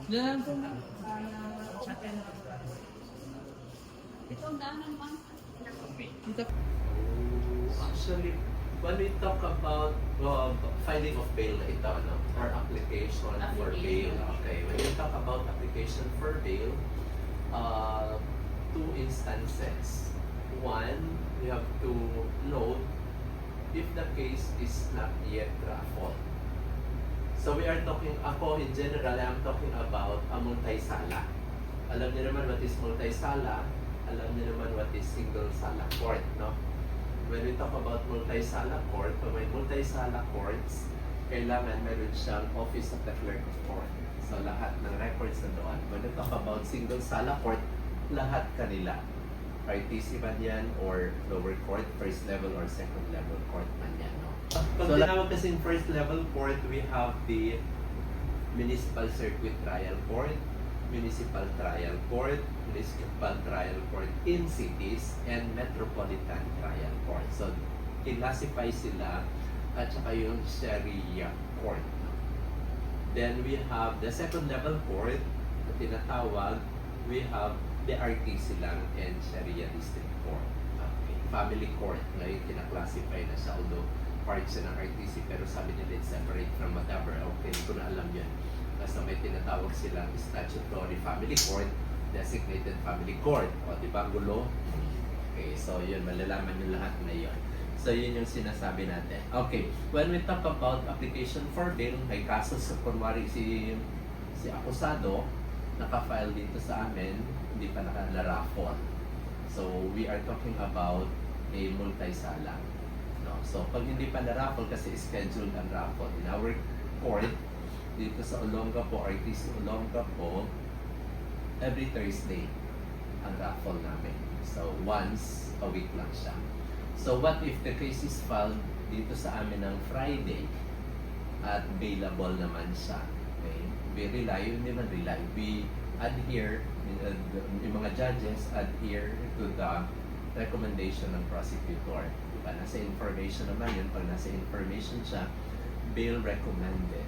Diyan po na. Itong daanan naman. Dito. Actually, when we talk about filing of bail na ito, no? Or application for bail. Okay, when you talk about application for bail, two instances. One, you have to note if the case is not yet raffled. So we are talking, ako in general, I'm talking about a multi-sala. Alam niyo naman what is multi-sala, alam niyo naman what is single-sala court, no? When we talk about multi-sala court, kung may multi-sala courts, kailangan meron siyang Office of the Clerk of Court. So lahat ng records na doon. When we talk about single-sala court, lahat kanila. RTC man yan, or lower court, first level or second level court man yan, no? Pag tinawag kasi in first level court, we have the Municipal Circuit Trial Court, Municipal Trial Court, Municipal Trial Court in cities, and Metropolitan Trial Court. So, kinlasify sila at saka yung Sharia Court. Then we have the second level court na tinatawag, we have the RTC lang and Sharia District Court. Okay. Family Court, ngayon kinaklasify na siya, although parts ng RTC, pero sabi nila it's separate from whatever. Okay, hindi ko na alam yun. Basta may tinatawag silang statutory family court, designated family court. O, di ba, gulo? Okay, so yun, malalaman yung lahat na yun. So yun yung sinasabi natin. Okay, when we talk about application for bail, may kaso sa kunwari si akusado, naka-file dito sa amin, hindi pa naka-raffle. So we are talking about a multi-sala. No? So pag hindi pa na-raffle kasi scheduled ang raffle in our court, dito sa Olongapo, RTC Olongapo, every Thursday ang raffle namin. So once a week lang siya. So what if the case is filed dito sa amin ng Friday at available naman siya? Okay? We rely, hindi man rely, we adhere, yung mga judges adhere to the recommendation ng prosecutor. Diba? Nasa information naman yun, pag nasa information siya, bail recommended.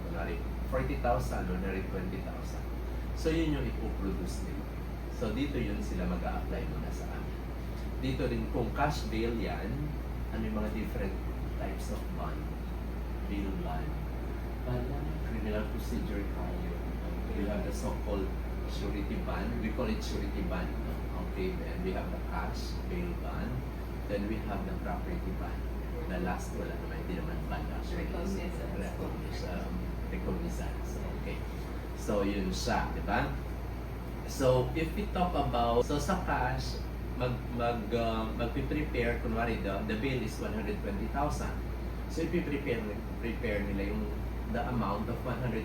Kunwari, 40,000 or 20,000. So yun yung ipoproduce nila. So dito yun sila mag-a-apply muna sa amin. Dito rin kung cash bail yan, ano yung mga different types of bond. Bail bond. Criminal procedure tayo. We have the so-called surety bond. We call it surety bond. Okay, then we have the cash bail bond. Then we have the property bond. The last wala naman, hindi naman bond actually. Recognizance. Okay. So yun siya, di ba? So if we talk about, so sa cash, magpiprepare, kunwari the bail is 120,000. So prepare nila yung the amount of 120,000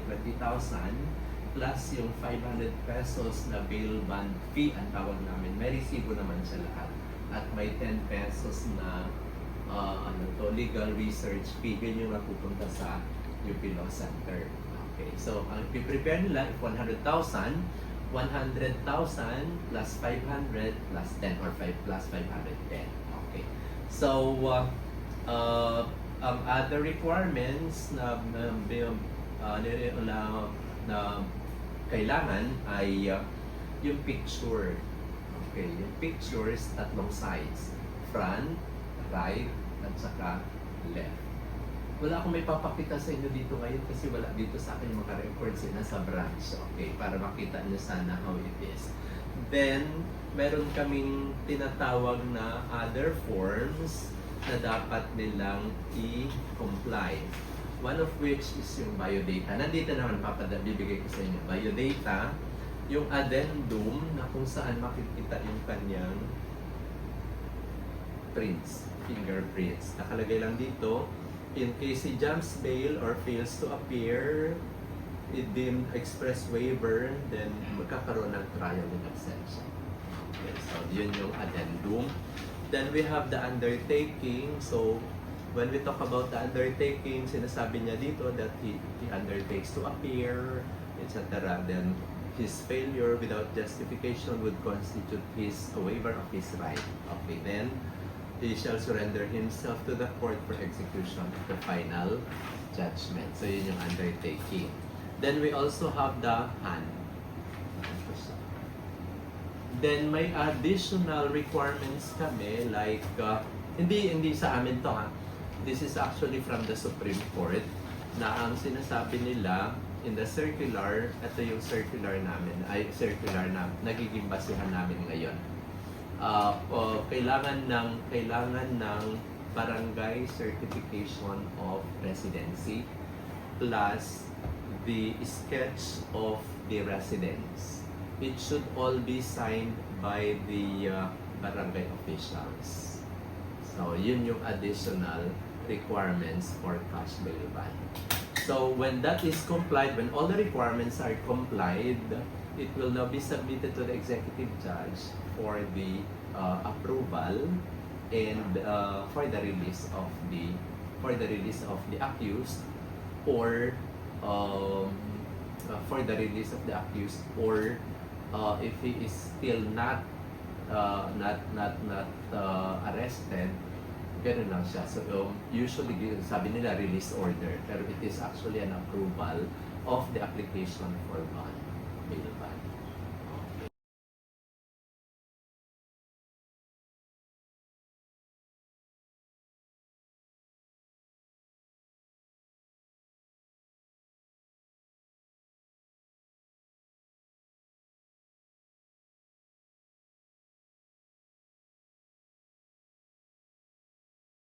plus yung 500 pesos na bail bond fee ang tawag namin. May resibo naman sa lahat. At may 10 pesos na legal research fee. Yun yung napupunta sa UP Law Center. Okay, so ang prepare nila if 100,000, 100,000 plus 500 plus 10 or 5 plus 510. Okay. So other requirements na kailangan ay yung picture. Okay, yung pictures tatlong sides. front, right, at saka left. Wala akong may papakita sa inyo dito ngayon kasi wala dito sa akin yung mga records na sa branch. Okay, para makita nyo sana how it is. Then, meron kaming tinatawag na other forms na dapat nilang i-comply. One of which is yung biodata. Nandito naman bibigay ko sa inyo. Biodata, yung addendum na kung saan makikita yung kanyang prints, fingerprints. Nakalagay lang dito, in case he jumps bail or fails to appear, it deemed express waiver, then magkakaroon ng trial in absentia. Okay, so yun yung addendum. Then we have the undertaking. So when we talk about the undertaking, sinasabi niya dito that he undertakes to appear, etc. Then his failure without justification would constitute his a waiver of his right. Okay, then he shall surrender himself to the court for execution of the final judgment. So yun yung undertaking. Then we also have the hand. Then may additional requirements kami like hindi sa amin to ha. This is actually from the Supreme Court na ang sinasabi nila in the circular, ito yung circular namin, circular na nagiging basihan namin ngayon. Kailangan ng barangay certification of residency plus the sketch of the residence. It should all be signed by the barangay officials. So, yun yung additional requirements for cash bail bond. So, when that is complied, when all the requirements are complied, it will now be submitted to the executive judge for the approval and for the release of the accused or if he is still not arrested, ganun lang siya. So usually sabi nila release order, pero it is actually an approval of the application for bond, bail bond.